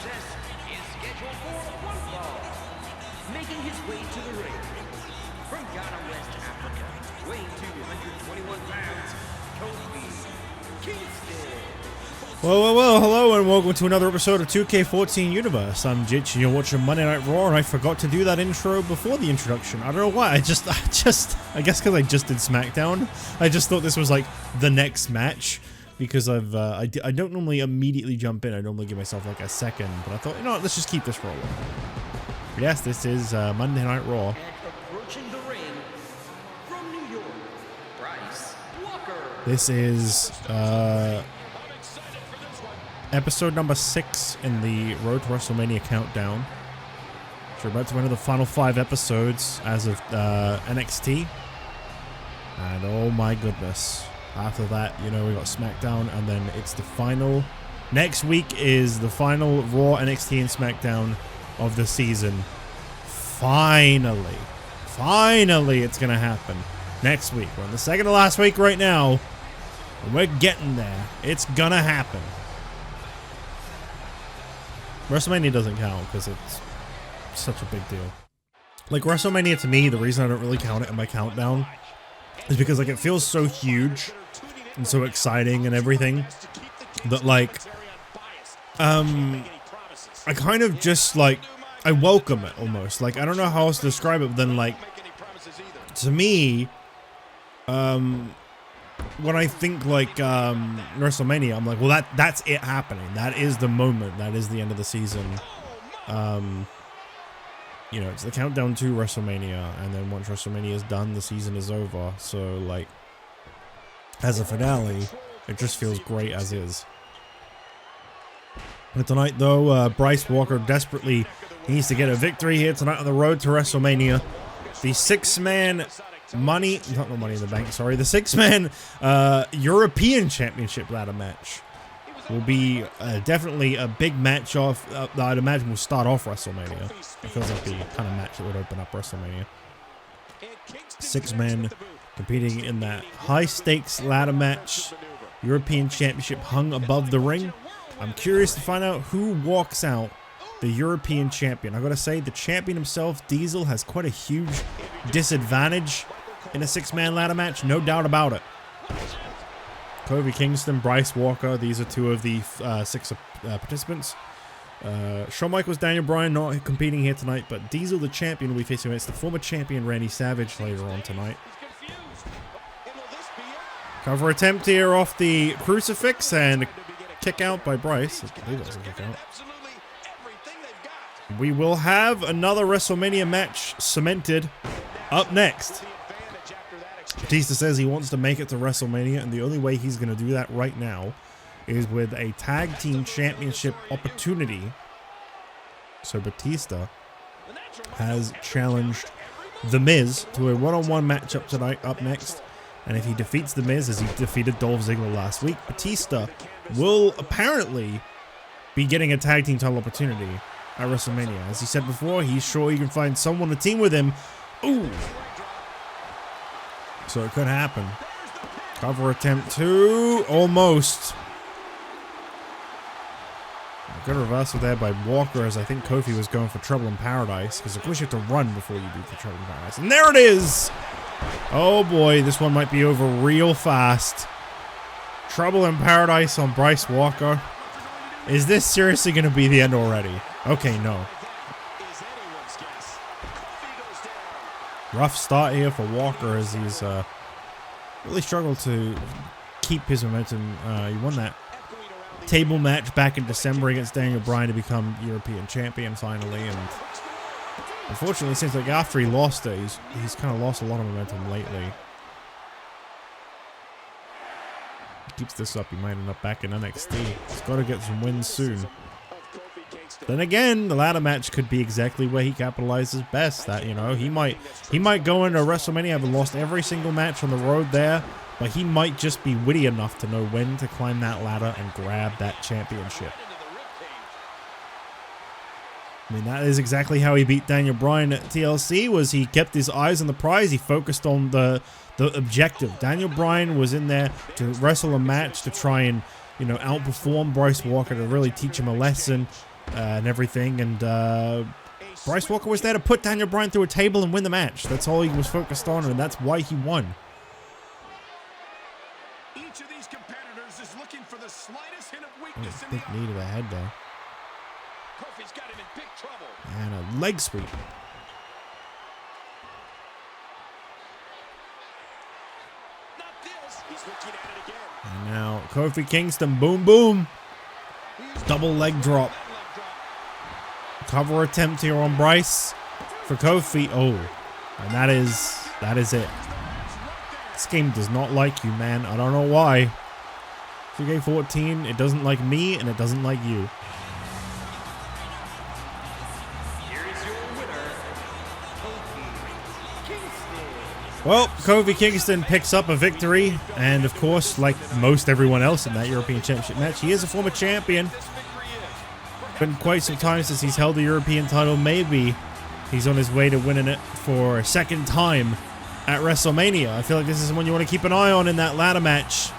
contest is scheduled for one fall. Making his way to the ring from Ghana, West Africa, weighing 221 pounds, Kofi, Kingston. Well, hello and welcome to another episode of 2K14 Universe. I'm Jitch and you're watching Monday Night Raw, and I forgot to do that intro before the introduction. I don't know why, I guess because I just did SmackDown, I just thought this was like the next match, because I don't normally immediately jump in, I normally give myself like a second, but I thought, you know what, let's just keep this rolling. Yes, this is Monday Night Raw. And approaching the ring from New York, Bryce Walker. This is, episode number 6 in the Road to WrestleMania countdown. So we're about to enter the final 5 episodes as of NXT. And oh my goodness. After that, you know, we got SmackDown, and then it's the final. Next week is the final Raw, NXT, and SmackDown of the season. Finally it's gonna happen. Next week. We're in the second to last week right now. And we're getting there. It's gonna happen. WrestleMania doesn't count because it's such a big deal. Like, WrestleMania to me, the reason I don't really count it in my countdown is because, like, it feels so huge and so exciting and everything that, like, I kind of just, like, I welcome it almost. Like, I don't know how else to describe it, but then, like, to me, when I think like WrestleMania, I'm like, well, that's it happening. That is the moment. That is the end of the season. You know, it's the countdown to WrestleMania, and then once WrestleMania is done, the season is over. So, like, as a finale, it just feels great as is. But tonight, though, Bryce Walker desperately needs to get a victory here tonight on the road to WrestleMania. The 6-man the 6-man European Championship ladder match will be definitely a big match off. I'd imagine will start off WrestleMania. It feels like the kind of match that would open up WrestleMania. 6-man competing in that high-stakes ladder match. European Championship hung above the ring. I'm curious to find out who walks out the European champion. I gotta say, the champion himself, Diesel, has quite a huge disadvantage in a 6-man ladder match, no doubt about it. Kofi Kingston, Bryce Walker, these are 2 of the 6 participants. Shawn Michaels, Daniel Bryan not competing here tonight, but Diesel, the champion, will be facing against the former champion Randy Savage later on tonight. Cover attempt here off the crucifix, and kick out by Bryce. I believe that was a kick out. We will have another WrestleMania match cemented up next. Batista says he wants to make it to WrestleMania, and the only way he's going to do that right now is with a tag team championship opportunity. So Batista has challenged The Miz to a one-on-one matchup tonight up next. And if he defeats The Miz, as he defeated Dolph Ziggler last week, Batista will apparently be getting a tag team title opportunity at WrestleMania. As he said before, he's sure he can find someone to team with him. Ooh! So it could happen. Cover attempt 2. Almost. A good reversal there by Walker, as I think Kofi was going for Trouble in Paradise. Because of course you have to run before you do the Trouble in Paradise. And there it is! Oh boy, this one might be over real fast. Trouble in Paradise on Bryce Walker. Is this seriously going to be the end already? Okay, no. Rough start here for Walker, as he's really struggled to keep his momentum. He won that table match back in December against Daniel Bryan to become European champion finally, and unfortunately it seems like after he lost it, he's kind of lost a lot of momentum lately. If he keeps this up, he might end up back in NXT. He's got to get some wins soon. Then again, the ladder match could be exactly where he capitalizes best. That, you know, he might go into WrestleMania having lost every single match on the road there, but he might just be witty enough to know when to climb that ladder and grab that championship. I mean, that is exactly how he beat Daniel Bryan at TLC, was he kept his eyes on the prize. He focused on the objective. Daniel Bryan was in there to wrestle a match to try and, you know, outperform Bryce Walker, to really teach him a lesson. and everything, and Bryce Walker was there to put Daniel Bryan through a table and win the match. That's all he was focused on, and that's why he won. Each of these competitors is looking for the slightest hint of weakness in Big knee to the head there. Kofi's got him in big trouble. And a leg sweep. Not this. He's looking at it again. And now Kofi Kingston, boom, boom. Double leg drop. Cover attempt here on Bryce for Kofi. Oh, and that is it. This game does not like you, man. I don't know why. 2K14, it doesn't like me and it doesn't like you. Here is your winner, Kofi Kingston. Well, Kofi Kingston picks up a victory, and of course, like most everyone else in that European Championship match, he is a former champion. Been quite some time since he's held the European title. Maybe he's on his way to winning it for a second time at WrestleMania. I feel like this is someone you want to keep an eye on in that ladder match.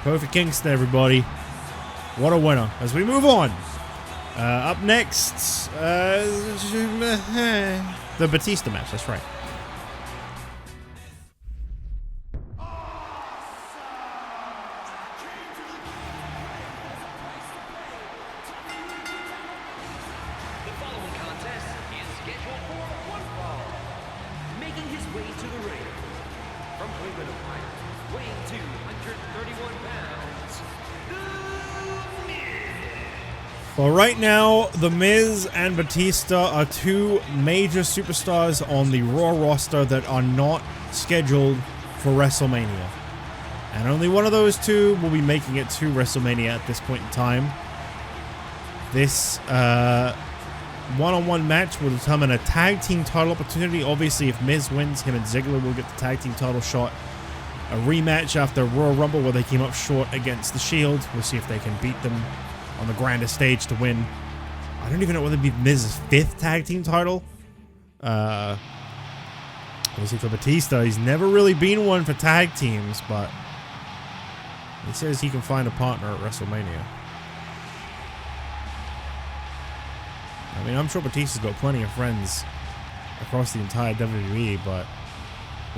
Kofi Kingston, everybody. What a winner. As we move on. Up next, the Batista match. That's right. Well, right now, The Miz and Batista are two major superstars on the Raw roster that are not scheduled for WrestleMania. And only one of those two will be making it to WrestleMania at this point in time. This one-on-one match will determine a tag team title opportunity. Obviously, if Miz wins, him and Ziggler will get the tag team title shot. A rematch after Royal Rumble where they came up short against The Shield. We'll see if they can beat them on the grandest stage to win. I don't even know whether it'd be Miz's 5th tag team title. Obviously for Batista, he's never really been one for tag teams, but he says he can find a partner at WrestleMania. I mean, I'm sure Batista's got plenty of friends across the entire WWE, but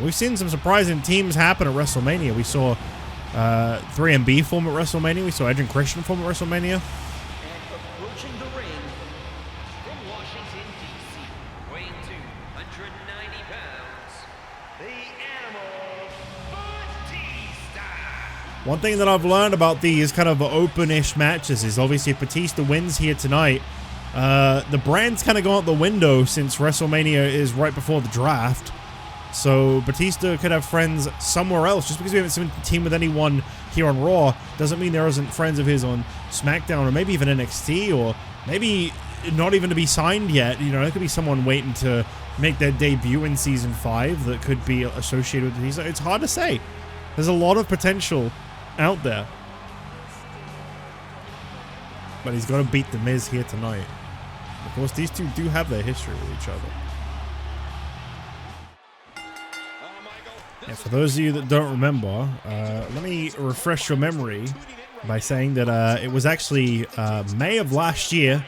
we've seen some surprising teams happen at WrestleMania. We saw 3MB form at WrestleMania. We saw Edge and Christian form at WrestleMania. And approaching the ring from Washington, D.C., weighing 290 pounds, the Animal Batista. One thing that I've learned about these kind of open-ish matches is obviously if Batista wins here tonight, the brand's kind of gone out the window since WrestleMania is right before the draft. So Batista could have friends somewhere else. Just because we haven't seen him team with anyone here on Raw doesn't mean there isn't friends of his on SmackDown or maybe even NXT or maybe not even to be signed yet. You know, there could be someone waiting to make their debut in Season 5 that could be associated with Batista. It's hard to say. There's a lot of potential out there. But he's got to beat The Miz here tonight. Of course, these two do have their history with each other. Yeah, for those of you that don't remember, let me refresh your memory by saying that it was actually May of last year.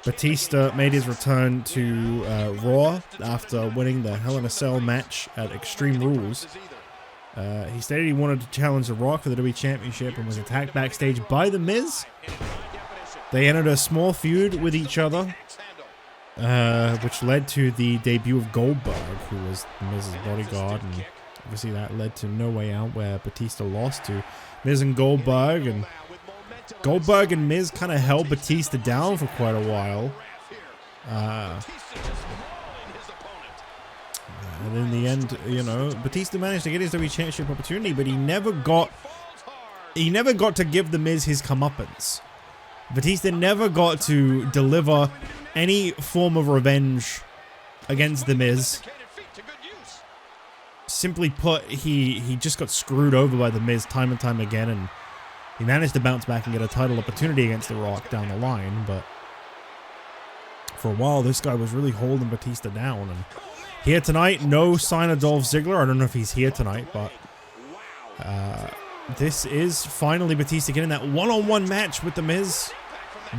Batista made his return to Raw after winning the Hell in a Cell match at Extreme Rules. He stated he wanted to challenge The Rock for the WWE Championship and was attacked backstage by The Miz. They entered a small feud with each other, which led to the debut of Goldberg, who was The Miz's bodyguard, and obviously that led to No Way Out, where Batista lost to Miz and Goldberg, and Goldberg and Miz kind of held Batista down for quite a while. And in the end, you know, Batista managed to get his WWE Championship opportunity, but he never got to give The Miz his comeuppance. Batista never got to deliver any form of revenge against The Miz. Simply put, he just got screwed over by The Miz time and time again, and he managed to bounce back and get a title opportunity against The Rock down the line, but for a while this guy was really holding Batista down. And here tonight, no sign of Dolph Ziggler. I don't know if he's here tonight, but this is finally Batista getting that one-on-one match with The Miz.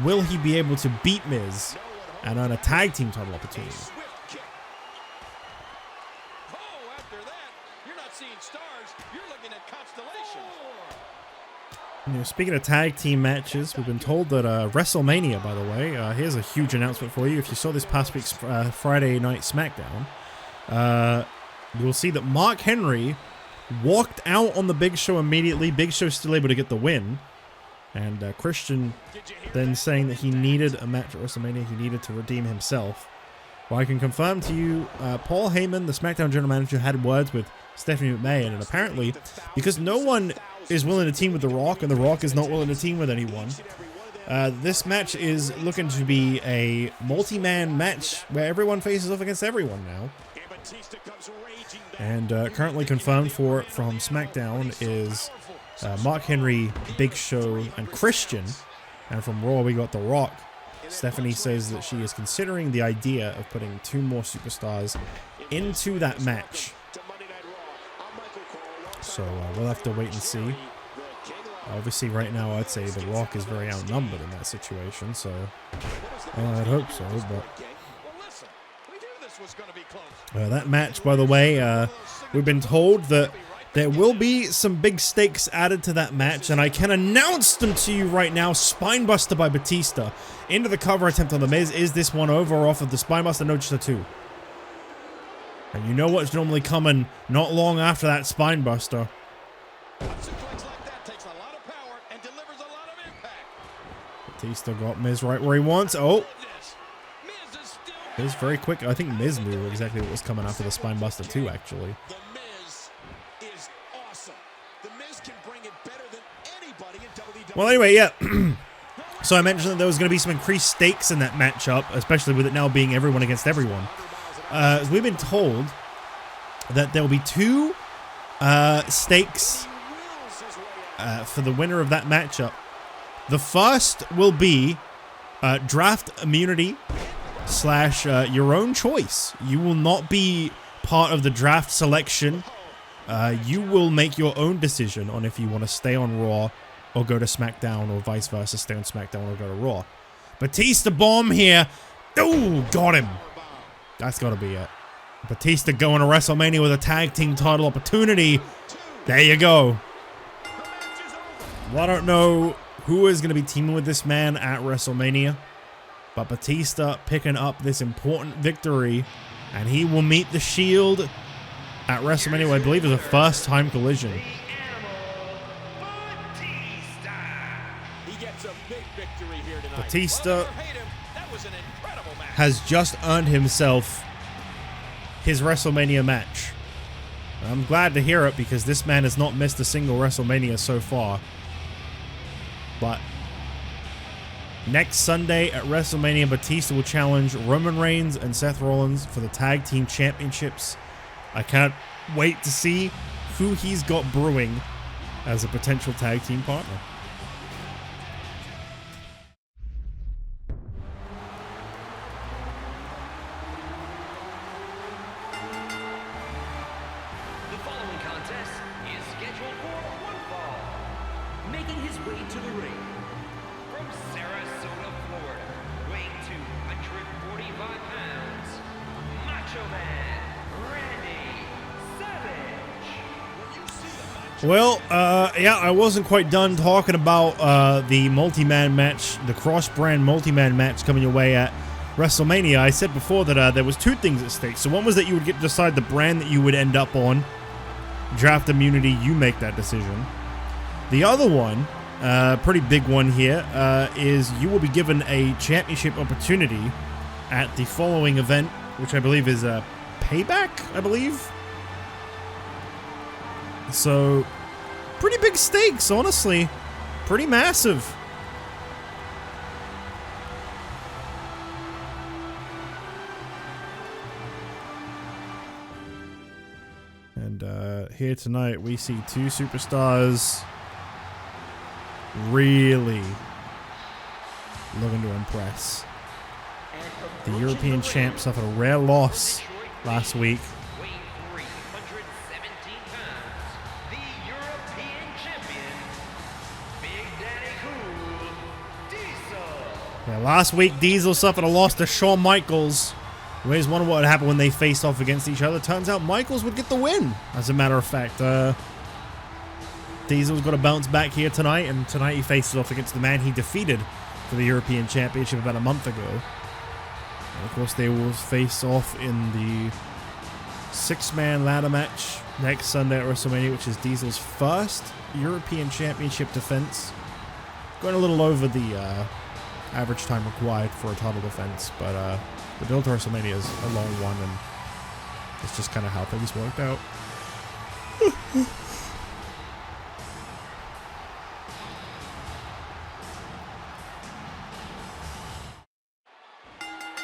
will he be able to beat Miz and earn a tag team title opportunity? You know, speaking of tag team matches, we've been told that WrestleMania, by the way, here's a huge announcement for you. If you saw this past week's Friday Night SmackDown, you will see that Mark Henry walked out on the Big Show immediately. Big Show still able to get the win. And Christian then saying that he needed a match at WrestleMania. He needed to redeem himself. Well, I can confirm to you, Paul Heyman, the SmackDown general manager, had words with Stephanie McMahon. And apparently, because no one is willing to team with The Rock, and The Rock is not willing to team with anyone, this match is looking to be a multi-man match where everyone faces off against everyone now. And currently confirmed from SmackDown is Mark Henry, Big Show, and Christian. And from Raw, we got The Rock. Stephanie says that she is considering the idea of putting 2 more superstars into that match. So we'll have to wait and see. Obviously, right now, I'd say The Rock is very outnumbered in that situation. So I'd hope so. But that match, by the way, we've been told that there will be some big stakes added to that match, and I can announce them to you right now. Spinebuster by Batista into the cover attempt on The Miz. Is this one over or off of the Spinebuster? No, just a 2. And you know what's normally coming not long after that Spinebuster. Batista got Miz right where he wants. Oh. Miz very quick. I think Miz knew exactly what was coming after the Spinebuster too, actually. Well, anyway, yeah. So I mentioned that there was going to be some increased stakes in that matchup, especially with it now being everyone against everyone. We've been told that there will be 2 stakes for the winner of that matchup. The first will be draft immunity / your own choice. You will not be part of the draft selection. You will make your own decision on if you want to stay on Raw or go to SmackDown, or vice versa, stay on SmackDown or go to Raw. Batista bomb here. Oh, got him. That's got to be it. Batista going to WrestleMania with a tag team title opportunity. There you go. Well, I don't know who is going to be teaming with this man at WrestleMania, but Batista picking up this important victory, and he will meet the Shield at WrestleMania. I believe is a first-time collision. Batista has just earned himself his WrestleMania match. I'm glad to hear it because this man has not missed a single WrestleMania so far. But next Sunday at WrestleMania, Batista will challenge Roman Reigns and Seth Rollins for the Tag Team Championships. I can't wait to see who he's got brewing as a potential tag team partner. Well, yeah, I wasn't quite done talking about the multi-man match, the cross-brand multi-man match coming your way at WrestleMania. I said before that there was 2 things at stake. So one was that you would get to decide the brand that you would end up on. Draft immunity, you make that decision. The other one, pretty big one here, is you will be given a championship opportunity at the following event, which I believe is Payback, I believe. So, pretty big stakes, honestly. Pretty massive. And here tonight, we see 2 superstars really looking to impress. The European champ suffered a rare loss last week. Yeah, last week, Diesel suffered a loss to Shawn Michaels. You always wonder what would happen when they faced off against each other. Turns out Michaels would get the win, as a matter of fact. Diesel's got to bounce back here tonight, and tonight he faces off against the man he defeated for the European Championship about a month ago. And of course, they will face off in the 6-man ladder match next Sunday at WrestleMania, which is Diesel's first European Championship defense. Going a little over the average time required for a title defense, but the build to WrestleMania is a long one, and it's just kind of how things worked out.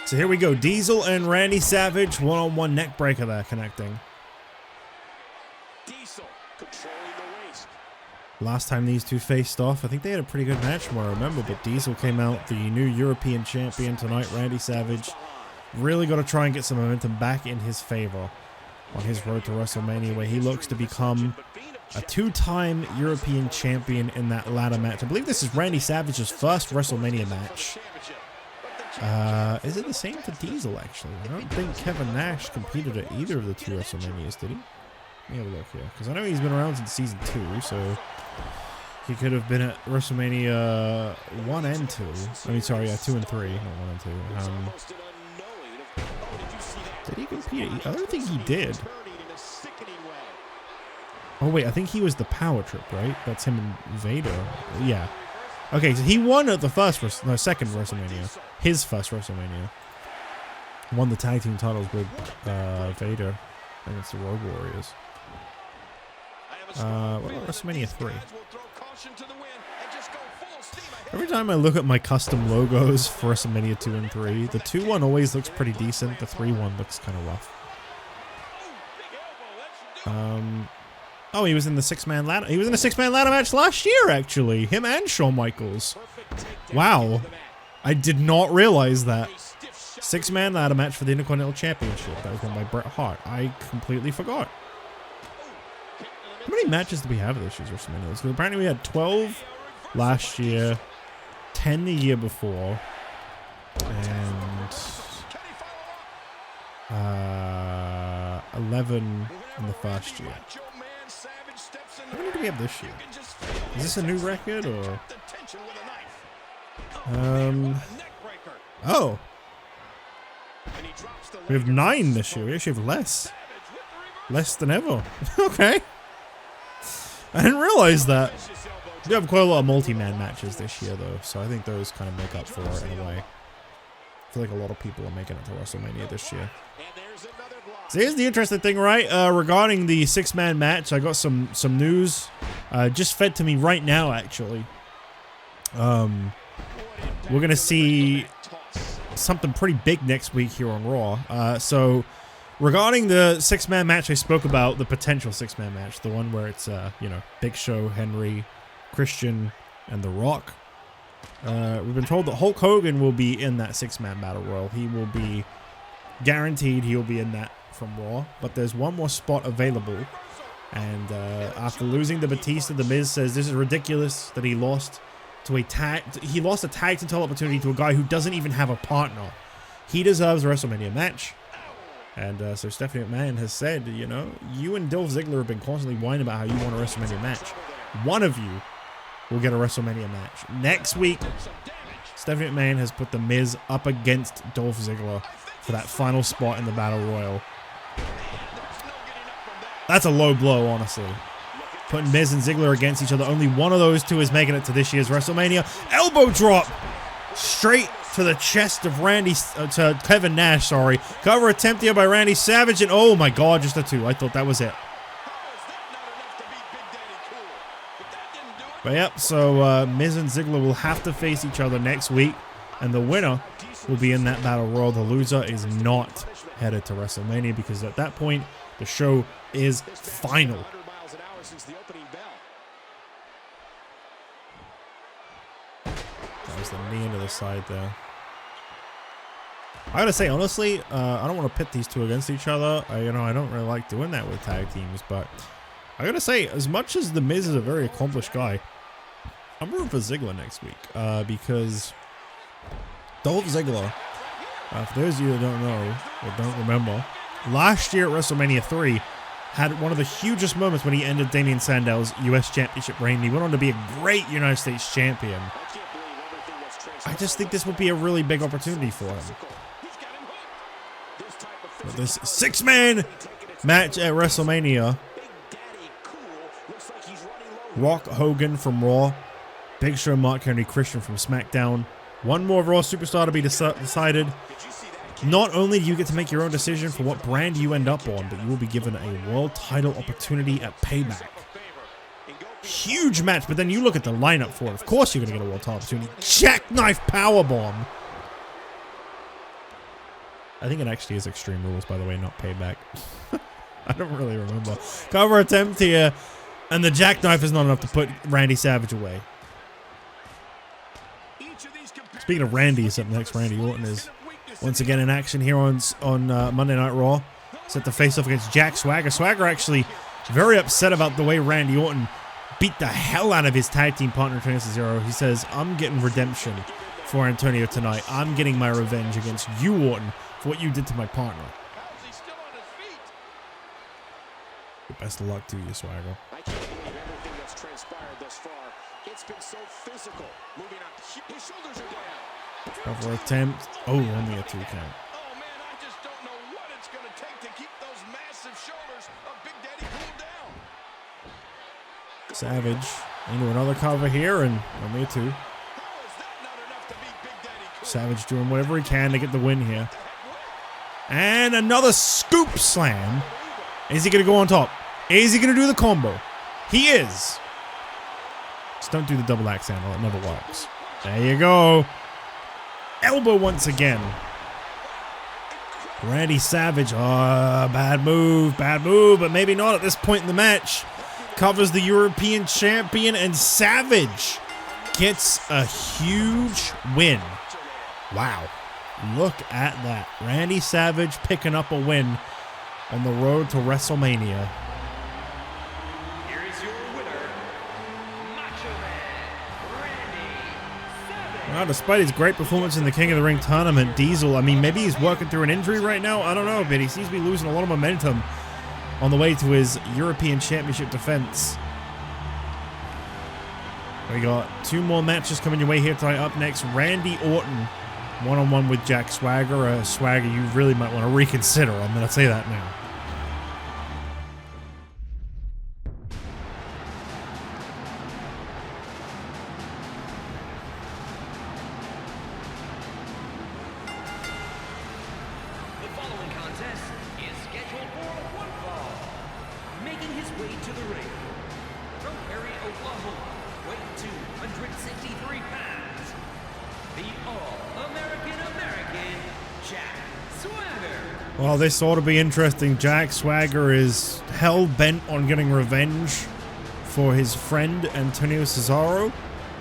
So here we go, Diesel and Randy Savage, one-on-one neck breaker there connecting. Diesel controlling the waist. Last time these two faced off, I think they had a pretty good match from what I remember, but Diesel came out the new European champion tonight. Randy Savage really got to try and get some momentum back in his favor on his road to WrestleMania, where he looks to become a 2-time European champion in that ladder match. I believe this is Randy Savage's first WrestleMania match. Is it the same for Diesel, actually? I don't think Kevin Nash competed at either of the 2 WrestleManias, did he? Let me have a look here, because I know he's been around since season 2, so he could have been at WrestleMania 1 and 2. I mean, sorry, 2 and 3, not 1 and 2. Did he compete? I don't think he did. Oh, wait, I think he was the Power Trip, right? That's him and Vader. Yeah. Okay, so he won at the second WrestleMania. His first WrestleMania. Won the tag team titles with Vader against the Road Warriors. What about WrestleMania 3? Every time I look at my custom logos for WrestleMania 2 and 3, the 2-1 always looks pretty decent. The 3-1 looks kind of rough. Oh, he was in the 6-man ladder. He was in a 6-man ladder match last year, actually. Him and Shawn Michaels. Wow. I did not realize that. 6-man ladder match for the Intercontinental Championship. That was won by Bret Hart. I completely forgot. How many matches do we have this year's WrestleMania? Because apparently we had 12 last year, 10 the year before, and 11 in the first year. How many do we have this year? Is this a new record, or? Oh. We have 9 this year. We actually have less. Less than ever. Okay. I didn't realize that. We have quite a lot of multi-man matches this year, though, so I think those kind of make up for it in a way. I feel like a lot of people are making it to WrestleMania this year. So here's the interesting thing, right? Regarding the 6-man match, I got some news just fed to me right now, actually. We're going to see something pretty big next week here on Raw. So regarding the 6-man match I spoke about, the potential 6-man match, the one where it's, you know, Big Show, Henry, Christian, and The Rock. We've been told that Hulk Hogan will be in that 6-man battle royal. He will be guaranteed he'll be in that from Raw, but there's one more spot available, and after losing to Batista, The Miz says this is ridiculous that he lost to a tag team title opportunity to a guy who doesn't even have a partner. He deserves a WrestleMania match. And so Stephanie McMahon has said, you know, you and Dolph Ziggler have been constantly whining about how you want a WrestleMania match. One of you will get a WrestleMania match. Next week, Stephanie McMahon has put The Miz up against Dolph Ziggler for that final spot in the Battle Royal. That's a low blow, honestly. Putting Miz and Ziggler against each other. Only one of those two is making it to this year's WrestleMania. Elbow drop! Straight to the chest of to Kevin Nash, sorry. Cover attempt here by Randy Savage, and oh my god, just a 2. I thought that was it. But yep, so Miz and Ziggler will have to face each other next week, and the winner will be in that battle royal. The loser is not headed to WrestleMania, because at that point, the show is final. That was the knee into the side there. I gotta say, honestly, I don't want to pit these two against each other. I don't really like doing that with tag teams, but I gotta say, as much as The Miz is a very accomplished guy, I'm rooting for Ziggler next week, because Dolph Ziggler, for those of you that don't know or don't remember, last year at WrestleMania 3 had one of the hugest moments when he ended Damien Sandow's US Championship reign. He went on to be a great United States champion. I just think this would be a really big opportunity for him. But this 6-man match at WrestleMania. Rock Hogan from Raw, Big Show, Mark Henry, Christian from SmackDown. One more Raw superstar to be decided. Not only do you get to make your own decision for what brand you end up on, but you will be given a world title opportunity at Payback. Huge match, but then you look at the lineup for it. Of course you're going to get a world title opportunity. Jackknife Powerbomb. I think it actually is Extreme Rules, by the way, not Payback. I don't really remember. Cover attempt here, and the jackknife is not enough to put Randy Savage away. Speaking of Randy, is up next. Randy Orton is once again in action here on Monday Night Raw. Set to face off against Jack Swagger. Swagger actually very upset about the way Randy Orton beat the hell out of his tag team partner, Antonio Cesaro. He says, I'm getting redemption for Antonio tonight. I'm getting my revenge against you, Orton, for what you did to my partner. Best of luck to you, Swagger. I can't believe everything that's transpired thus far. It's been so physical. Moving on. His shoulders are down. Cover attempt. Oh, only a 2 count. Oh man, I just don't know what it's going to take to keep those massive shoulders of Big Daddy cooled down. Savage into another cover here, and only a 2. How is that not enough to beat Big Daddy cool? Savage doing whatever he can to get the win here. And another scoop slam. Is he going to go on top? Is he going to do the combo? He is. Just don't do the double axe handle. It never works. There you go. Elbow once again. Randy Savage. Oh, bad move, but maybe not at this point in the match. Covers the European champion, and Savage gets a huge win. Wow. Look at that. Randy Savage picking up a win on the road to WrestleMania. Here is your winner, Macho Man Randy Savage. Well, despite his great performance in the King of the Ring tournament, Diesel, I mean, maybe he's working through an injury right now. I don't know, but he seems to be losing a lot of momentum on the way to his European Championship defense. We got 2 more matches coming your way here tonight. Up next, Randy Orton, one-on-one with Jack Swagger. Swagger, you really might want to reconsider. I'm going to say that now. The following contest is scheduled for one fall. Making his way to the ring from Perry, Oklahoma, weighing 263 pounds, the All-American Jack Swagger. Well, this ought to be interesting. Jack Swagger is hell-bent on getting revenge for his friend Antonio Cesaro.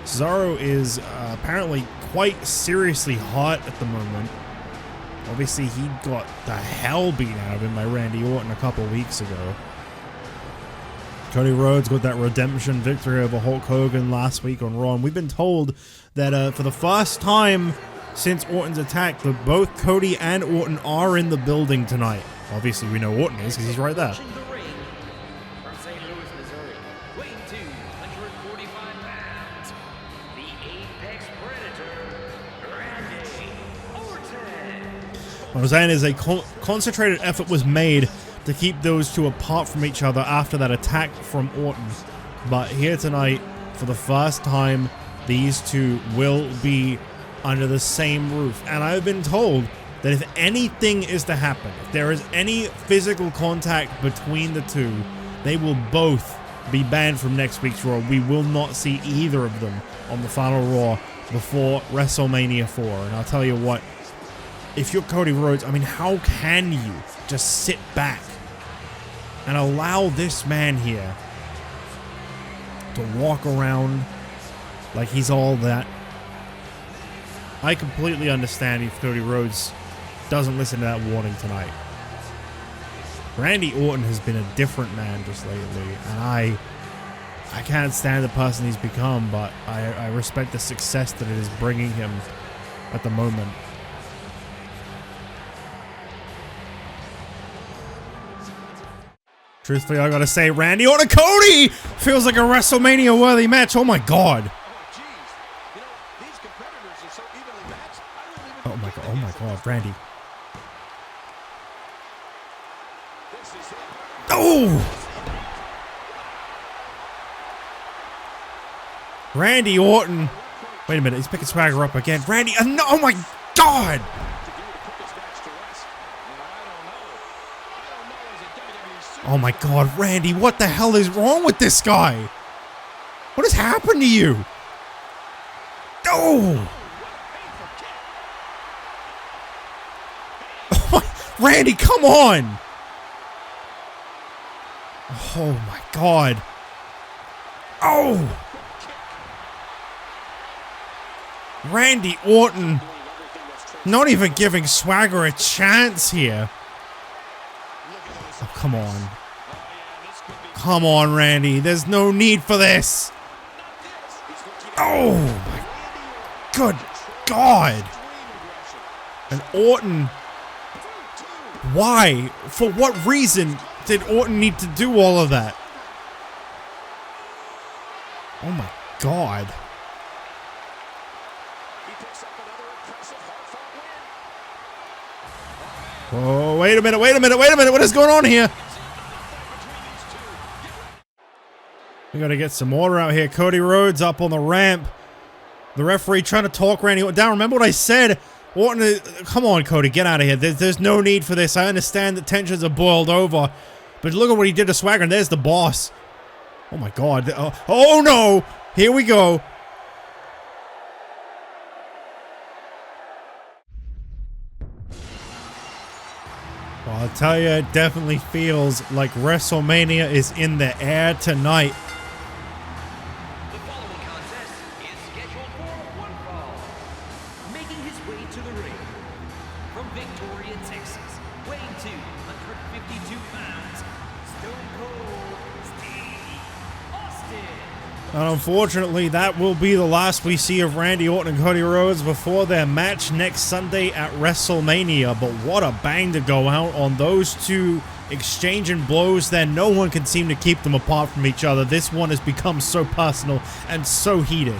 Cesaro is apparently quite seriously hot at the moment. Obviously, he got the hell beat out of him by Randy Orton a couple weeks ago. Cody Rhodes got that redemption victory over Hulk Hogan last week on Raw. And we've been told that for the first time since Orton's attack, that both Cody and Orton are in the building tonight. Obviously, we know Orton is because he's right there. Approaching the ring from St. Louis, Missouri, weighing 245 pounds, the Apex Predator, Randy Orton. What I'm saying is a concentrated effort was made to keep those two apart from each other after that attack from Orton. But here tonight, for the first time, these two will be under the same roof. And I've been told that if anything is to happen, if there is any physical contact between the two, they will both be banned from next week's Raw. We will not see either of them on the final Raw before WrestleMania 4. And I'll tell you what, if you're Cody Rhodes, I mean, how can you just sit back and allow this man here to walk around like he's all that? I completely understand if Cody Rhodes doesn't listen to that warning tonight. Randy Orton has been a different man just lately, and I can't stand the person he's become, but I respect the success that it is bringing him at the moment. Truthfully, I gotta say, Randy Orton Cody feels like a WrestleMania worthy match. Oh my god. Oh my god, Randy. Oh! Randy Orton. Wait a minute, he's picking Swagger up again. Randy, no, oh my god! Oh my god, Randy, what the hell is wrong with this guy? What has happened to you? Oh! Randy, come on! Oh my god. Oh! Randy Orton not even giving Swagger a chance here. Oh, come on. Come on, Randy. There's no need for this. Oh my good god. And Orton. Why? For what reason did Orton need to do all of that? Oh my god. Oh, wait a minute, wait a minute, wait a minute. What is going on here? We got to get some order out here. Cody Rhodes up on the ramp. The referee trying to talk Randy Orton down. Remember what I said? Orton, come on, Cody, get out of here. There's no need for this. I understand that tensions are boiled over. But look at what he did to Swagger, and there's the boss. Oh, my God. Oh, no. Here we go. Well, I'll tell you, it definitely feels like WrestleMania is in the air tonight. The following contest is scheduled for one fall. Making his way to the ring from Victoria, Texas, weighing 252 pounds, Stone Cold Steve Austin. And unfortunately, that will be the last we see of Randy Orton and Cody Rhodes before their match next Sunday at WrestleMania. But what a bang to go out on those two exchanging blows there. No one can seem to keep them apart from each other. This one has become so personal and so heated.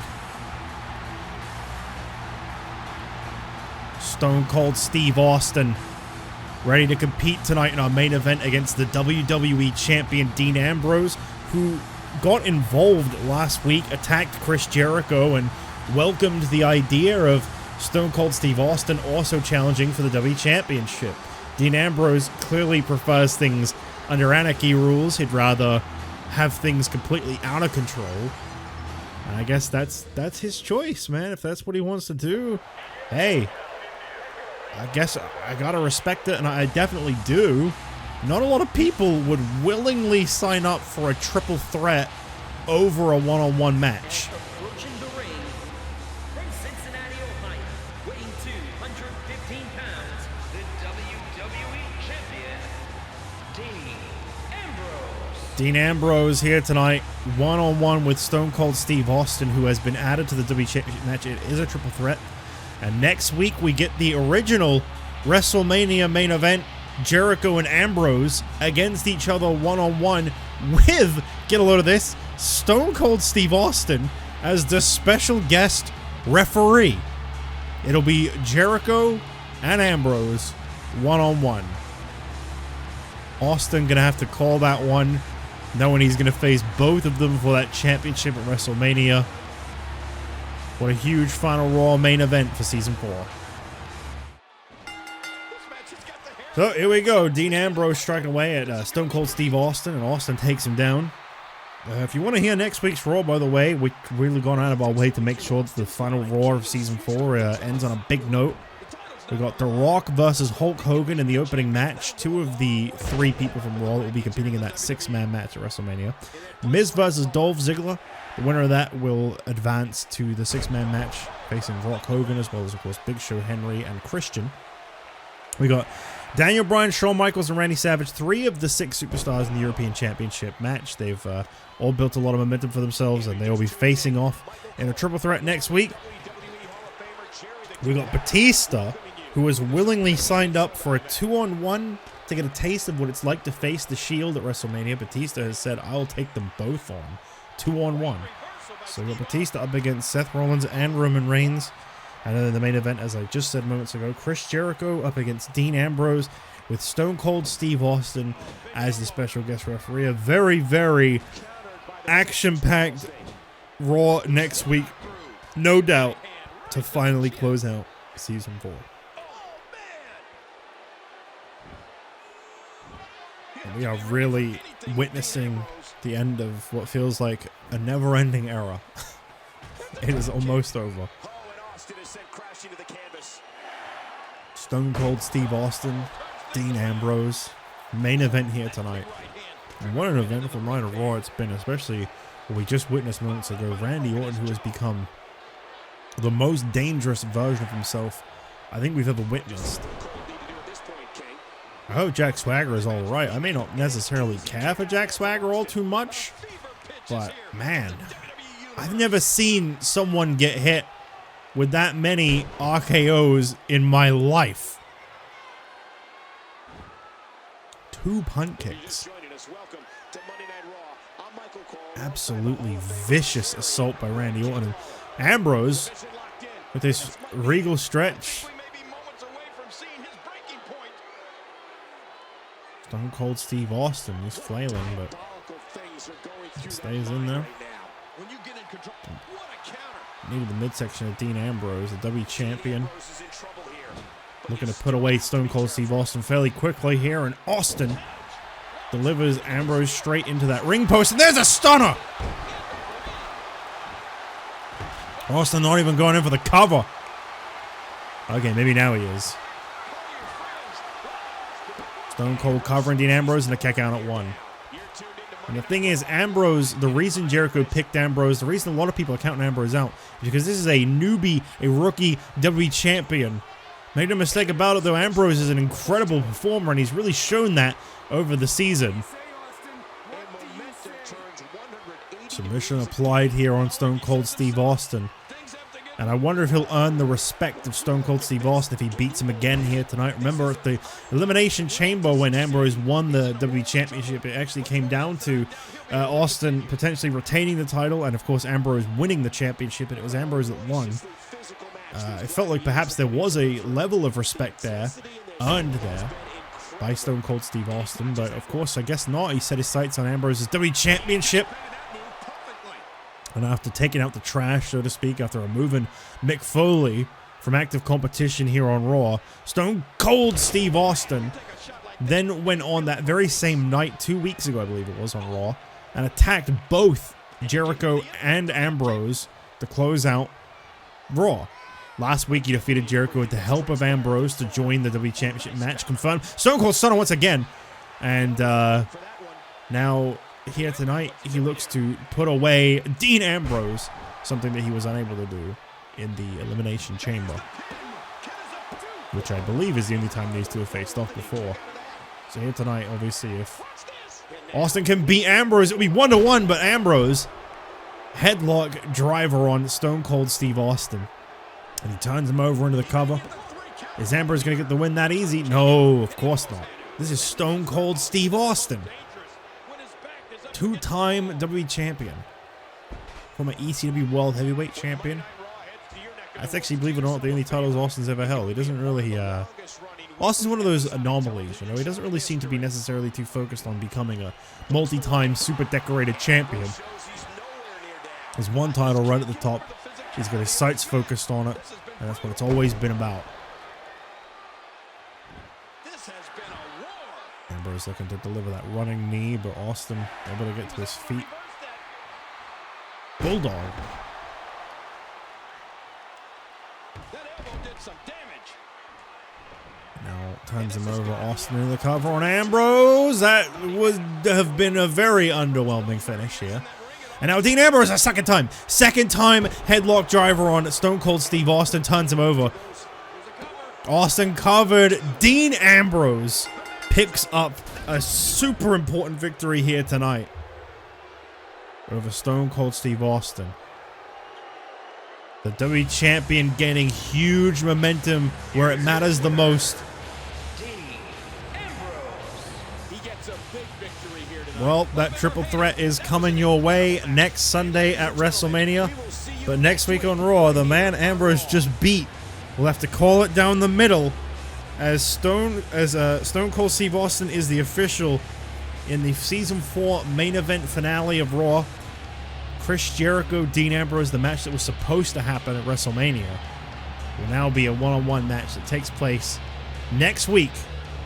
Stone Cold Steve Austin ready to compete tonight in our main event against the WWE Champion Dean Ambrose, who got involved last week, attacked Chris Jericho, and welcomed the idea of Stone Cold Steve Austin also challenging for the WWE Championship. Dean Ambrose clearly prefers things under anarchy rules. He'd rather have things completely out of control. And I guess that's his choice, man. If that's what he wants to do, hey, I guess I gotta respect it, and I definitely do. Not a lot of people would willingly sign up for a triple threat over a one-on-one match. Approaching the ring from Cincinnati, Ohio, weighing 215 pounds, the WWE Champion, Dean Ambrose. Dean Ambrose here tonight, one-on-one with Stone Cold Steve Austin, who has been added to the WWE Championship match. It is a triple threat. And next week we get the original WrestleMania main event, Jericho and Ambrose against each other one-on-one with, get a load of this, Stone Cold Steve Austin as the special guest referee. It'll be Jericho and Ambrose one-on-one. Austin gonna have to call that one, knowing he's gonna face both of them for that championship at WrestleMania. What a huge final Raw main event for Season 4. So here we go. Dean Ambrose striking away at Stone Cold Steve Austin, and Austin takes him down. If you want to hear next week's Raw, by the way, we've really gone out of our way to make sure that the final Raw of Season 4 ends on a big note. We've got The Rock versus Hulk Hogan in the opening match. Two of the three people from Raw that will be competing in that six-man match at WrestleMania. Miz versus Dolph Ziggler. The winner of that will advance to the six-man match, facing Rock Hogan, as well as, of course, Big Show, Henry, and Christian. We got Daniel Bryan, Shawn Michaels, and Randy Savage, three of the six superstars in the European Championship match. They've all built a lot of momentum for themselves, and they will be facing off in a triple threat next week. We got Batista, who has willingly signed up for a 2-on-1 to get a taste of what it's like to face the Shield at WrestleMania. Batista has said, I'll take them both on. 2-on-1. So we got Batista up against Seth Rollins and Roman Reigns. And then in the main event, as I just said moments ago, Chris Jericho up against Dean Ambrose with Stone Cold Steve Austin as the special guest referee. A very, very action-packed Raw next week, no doubt, to finally close out Season 4. And we are really witnessing the end of what feels like a never-ending era. It is almost over. Stone Cold Steve Austin, Dean Ambrose, main event here tonight. And what an eventful night of Raw it's been, especially what we just witnessed moments ago. Randy Orton, who has become the most dangerous version of himself I think we've ever witnessed. I hope Jack Swagger is alright. I may not necessarily care for Jack Swagger all too much, but man, I've never seen someone get hit with that many RKOs in my life. 2 punt kicks. Absolutely vicious assault by Randy Orton. And Ambrose with this regal stretch. Stone Cold Steve Austin, he's flailing, but it stays in there. Needed the midsection of Dean Ambrose, the W champion. Looking to put away Stone Cold Steve Austin fairly quickly here, and Austin delivers Ambrose straight into that ring post, and there's a stunner! Austin not even going in for the cover. Okay, maybe now he is. Stone Cold covering Dean Ambrose and a kick out at 1. And the thing is, Ambrose, the reason Jericho picked Ambrose, the reason a lot of people are counting Ambrose out, is because this is a newbie, a rookie WWE champion. Make no mistake about it, though, Ambrose is an incredible performer, and he's really shown that over the season. Submission applied here on Stone Cold Steve Austin. And I wonder if he'll earn the respect of Stone Cold Steve Austin if he beats him again here tonight. Remember, at the Elimination Chamber when Ambrose won the WWE Championship, it actually came down to Austin potentially retaining the title and, of course, Ambrose winning the championship, and it was Ambrose that won. It felt like perhaps there was a level of respect there, earned there, by Stone Cold Steve Austin, but of course, I guess not. He set his sights on Ambrose's WWE Championship. And after taking out the trash, so to speak, after removing Mick Foley from active competition here on Raw, Stone Cold Steve Austin then went on that very same night, 2 weeks ago, I believe it was, on Raw, and attacked both Jericho and Ambrose to close out Raw. Last week, he defeated Jericho with the help of Ambrose to join the WWE Championship match. Confirmed. Stone Cold Stunner once again. And now, here tonight, he looks to put away Dean Ambrose, something that he was unable to do in the Elimination Chamber, which I believe is the only time these two have faced off before. So here tonight, obviously, if Austin can beat Ambrose, it'll be 1-1, but Ambrose headlock driver on Stone Cold Steve Austin. And he turns him over into the cover. Is Ambrose going to get the win that easy? No, of course not. This is Stone Cold Steve Austin. Two-time WWE champion. Former ECW World Heavyweight champion. That's actually, believe it or not, the only titles Austin's ever held. He doesn't really, Austin's one of those anomalies, you know? He doesn't really seem to be necessarily too focused on becoming a multi-time super decorated champion. There's one title right at the top. He's got his sights focused on it, and that's what it's always been about. Ambrose looking to deliver that running knee, but Austin able to get to his feet. Bulldog. Now turns him over. Austin in the cover on Ambrose. That would have been a very underwhelming finish here. And now Dean Ambrose a second time. Second time headlock driver on Stone Cold Steve Austin, turns him over. Austin covered. Dean Ambrose picks up a super important victory here tonight over Stone Cold Steve Austin. The WWE Champion gaining huge momentum where it matters the most. Dean Ambrose. He gets a big victory here tonight. Well, that triple threat is coming your way next Sunday at WrestleMania. But next week on Raw, the man Ambrose just beat. We'll have to call it down the middle, as Stone Cold Steve Austin is the official in the Season 4 main event finale of Raw. Chris Jericho, Dean Ambrose, the match that was supposed to happen at WrestleMania, will now be a one-on-one match that takes place next week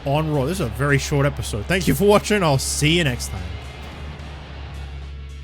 on Raw. This is a very short episode. Thank you for watching. I'll see you next time.